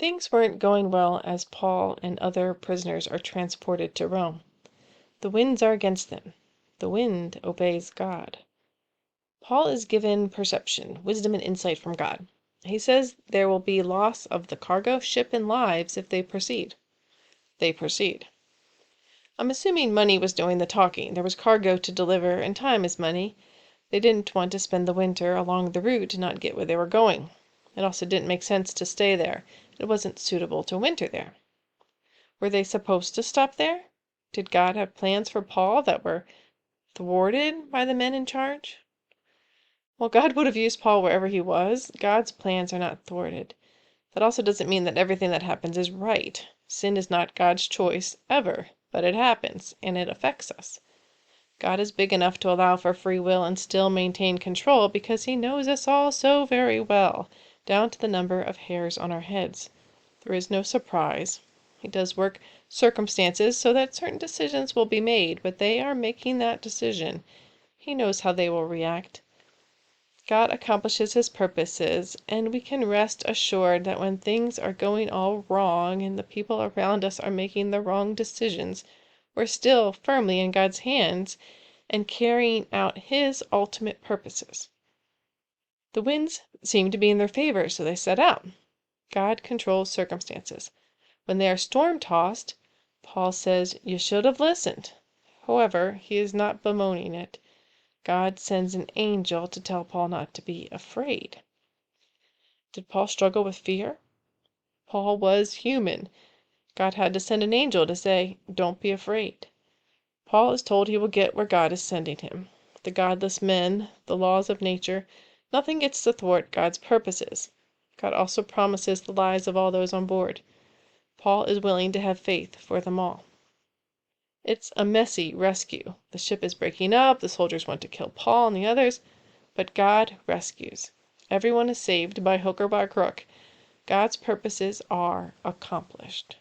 Things weren't going well as Paul and other prisoners are transported to Rome. The winds are against them. The wind obeys God. Paul is given perception, wisdom, and insight from God. He says there will be loss of the cargo, ship, and lives if they proceed. They proceed. I'm assuming money was doing the talking. There was cargo to deliver, and time is money. They didn't want to spend the winter along the route and not get where they were going. It also didn't make sense to stay there. It wasn't suitable to winter there. Were they supposed to stop there? Did God have plans for Paul that were thwarted by the men in charge? Well, God would have used Paul wherever he was. God's plans are not thwarted. That also doesn't mean that everything that happens is right. Sin is not God's choice, ever, but it happens, and it affects us. God is big enough to allow for free will and still maintain control because he knows us all so very well, down to the number of hairs on our heads. There is no surprise. He does work circumstances so that certain decisions will be made, but they are making that decision. He knows how they will react. God accomplishes his purposes, and we can rest assured that when things are going all wrong and the people around us are making the wrong decisions, we're still firmly in God's hands and carrying out his ultimate purposes. The winds seem to be in their favor, so they set out. God controls circumstances. When they are storm-tossed, Paul says, "You should have listened." However, he is not bemoaning it. God sends an angel to tell Paul not to be afraid. Did Paul struggle with fear? Paul was human. God had to send an angel to say, "Don't be afraid." Paul is told he will get where God is sending him. The godless men, the laws of nature, nothing gets to thwart God's purposes. God also promises the lives of all those on board. Paul is willing to have faith for them all. It's a messy rescue. The ship is breaking up, the soldiers want to kill Paul and the others, but God rescues. Everyone is saved by hook or by crook. God's purposes are accomplished.